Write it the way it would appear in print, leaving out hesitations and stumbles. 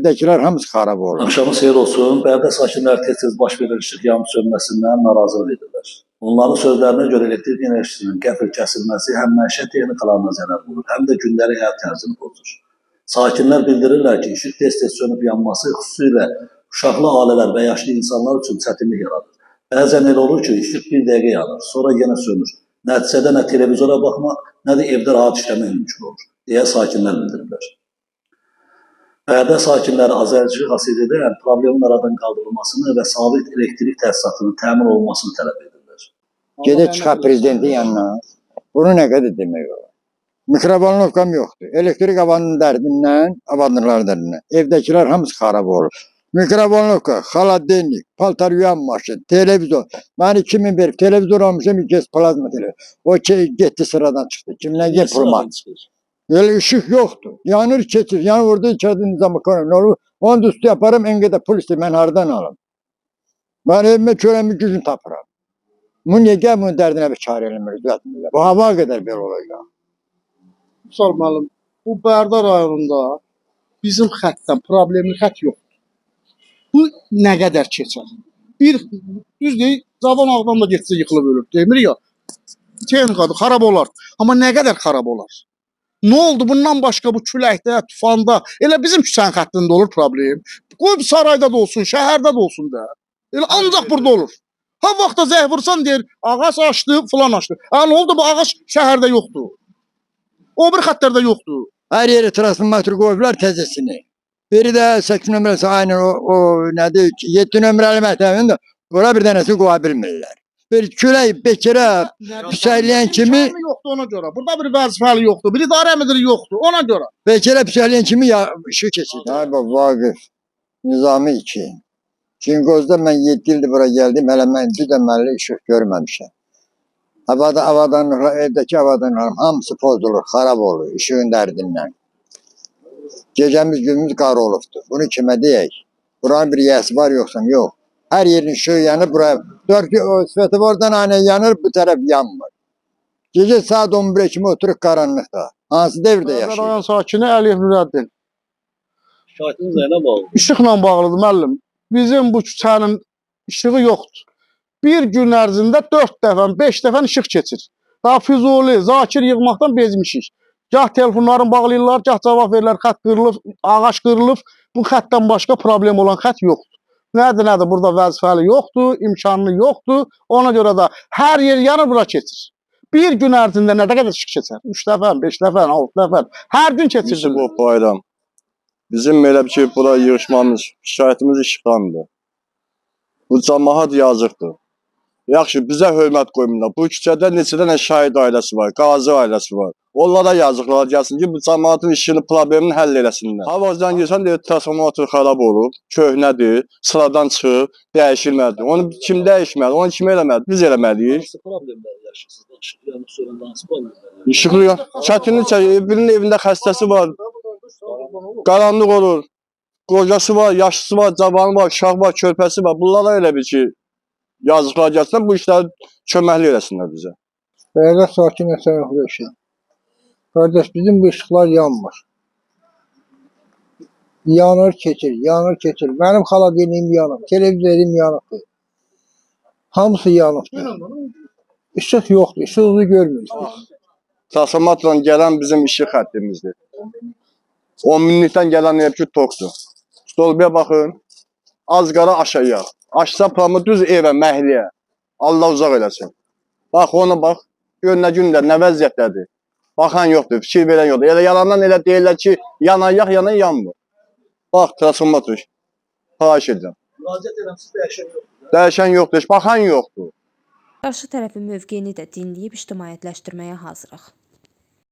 evdəkilər hamısı xarab olur. Axşamınız xeyir olsun. Bərdə sakinləri tez-tez baş verən işıq yanıb sönməsindən narazılıq edirlər. Onların sözlərinə görə elektrik enerjisinin qəfil kəsilməsi həm məişət texnikalarına zərər vurur, həm də gündəlik həyat tərzini pozur. Sakinlər bildirirlər ki, işıq tez-tez sönüb yanması xüsusilə uşaqlı ailələr və yaşlı insanlar üçün çətinlik yaradır. Bəzən elə olur ki, işıq bir dəqiqə yanır, sonra yenə sönür. Nəticədə nə televizora baxmaq, nə də evdə rahat işləmək mümkün olur, deyə sakinlər bildiriblər. Bərdə sakinləri azərciliq hasil edən problemin aradan qaldırılmasını və sabit elektrik təsisatının təmin olunmasını tələb edirlər. Gedib çıxar prezidentin yanına. Bunu nə qədər demək olar? Mikrovolnovkam yoxdur. Elektrik avanın dərdindən, avandırlar dərdindən. Evdəkilər hamısı xarab olur. Mikrovolnovka, xaladenlik, paltar yuyan maşın, televizor. Məni 2000 verib, televizor almışım, kes plazma televizor. O getdi sıradan çıxdı. Kimdən gel pulman? Öyle ışık yoktu. Yanır keçir, yanı vurdu içeride nizamı koyun. Ne olur? Onu da üstü yaparım, engede polisi ben hardan alım. Ben evime çöremi gücünü tapıram. Bu niye gel bunun derdine bir çare eləmir, düzeltmirlər. Bu hava kadar bir olacak. Misal müəllim, bu Bərdə rayonunda bizim xəttdən problemli xətt yoxdur. Bu nə qədər keçər? Bir, düz deyil, Cavan Ağdan da getsə yıxılıb ölür, demir ya. Texnikadır, xarab olar. Amma nə qədər xarab olar? Ne oldu bundan başka bu küləkdə, tufanda? Elə bizim küçənin xəttində olur problem. Qoy sarayda da olsun, şəhərdə də olsun da. Elə ancaq burada olur. Ha vaxtda zəh vursan deyir, ağac açdı, filan açdı. Ha ne oldu bu ağac şəhərdə yoxdur. O bir xəttlərdə yoxdur. Her yere transformatör koydular tezesini. Biri de 8 nömrəsi aynen o nedir, 7 nömrəli məktəbində ora bir dənəsi qoya bilmirlər. Bir külək bekirə püsəyləyən kimi yoxdur ona görə. Burada bir vəzifəli yoxdur, bir idarə müdiri yoxdur ona görə. bekirə püsəyləyən kimi ışık keçir. Ay baba Vaqif, Nizami 2. Çingozda mən 7 ildir bura gəldim, hələ mən bir də mənli ışık görməmişəm. Avadanlıqlar, evdəki avadanlıqlar hamısı pozulur, xarab olur ışığın dərdindən. Gecəmiz günümüz qar olubdur. Bunu kimə deyək? Buranın bir yiyəsi var yoxsa? Yox. Her yerin ışığı yanır buraya. 4 sveti oradan aynı yanır, bu taraf yanmır. Gece saat 11'e kimi oturup karanlıkta. Hansı devirde yaşıyor? Rayon sakini Əliyev Nurəddin. Şahidiniz nəyə bağlıdır? İşıqla bağlıdır müəllim. Bizim bu küçənin işığı yoxdur. Bir gün ərzində 4 dəfə, 5 dəfə işıq keçir. Daha Füzuli, Zakir yığmaqdan bezmişik. Gah telefonların bağlayırlar, gah cavab verirlər, xətt qırılıb, ağac qırılıb. Bu xəttdən başqa problem olan xətt yoxdur. Nədir, burada vəzifəli yoxdur, imkanlı yoxdur. Ona görə də hər yer yanır, bura keçir. Bir gün ərzində nə qədər işıq keçər? 3 dəfə, 5 dəfə, 6 dəfə. Hər gün keçir bu bayram. Bizim elə bir şey bura yığışmamız, şikayətimiz işıqlandı. Bu cəmaət yazıqdır. Yaxşı, bizə hörmət qoymurlar. Bu küçədə neçə dənə şahid ailəsi var, qazi ailəsi var. Onlara yazıqlar gəlsin ki, bu cəmaətin işini, problemini həll eləsinlər. Havazdan girsən, deyir, transformator xarab olub, köhnədir, sıradan çıxıb, dəyişilməlidir. Onu kim dəyişməli, onu kim eləməlidir? Biz eləməliyik. Hansı problemlər yaşayırsınız? İşıq yanıb sönəndə hansı problemlər? İşıqlı, çətinlik çəkir, birinin evində xəstəsi var, qaranlıq olur, qocası var, yaşlısı var, cavanı var, uşağı var, körpəsi var. Bunlara elə bir ki, yazıqlar gəlsinlər, bu işləri köməkli eləsinlər bizə. Bərdə sakin əsərəxli işin. Qardaş, bizim bu ışıqlar yanmır. Yanır, keçir, yanır, keçir. Mənim xaladeniyim yanıb, televizorim yanıbdır. Hamısı yanıbdır. Işıq yoxdur, işığı görmüyoruz. Transformatorla gələn bizim işıq xəttimizdir. 10 minlikdən gələn ev ki, tokdur. Stolbiyə baxın, az qara aşağıya. Aşsa pramı düz evə, məhliyə. Allah uzaq eləsin. Bax, ona bax, gör nə gündə, nə vəziyyətdədir. Baxan yoxdur, fikir verən yoxdur. Elə yalandan elə deyirlər ki, yanayaq, yanmır. Bax, transformator. Xahiş edirəm. Müraciət eləmsiz, dəyişən yoxdur. Dəyişən yoxdur, baxan yoxdur. Qarşı tərəfin mövqeyini də dinləyib ictimaiyyətləşdirməyə hazırıq.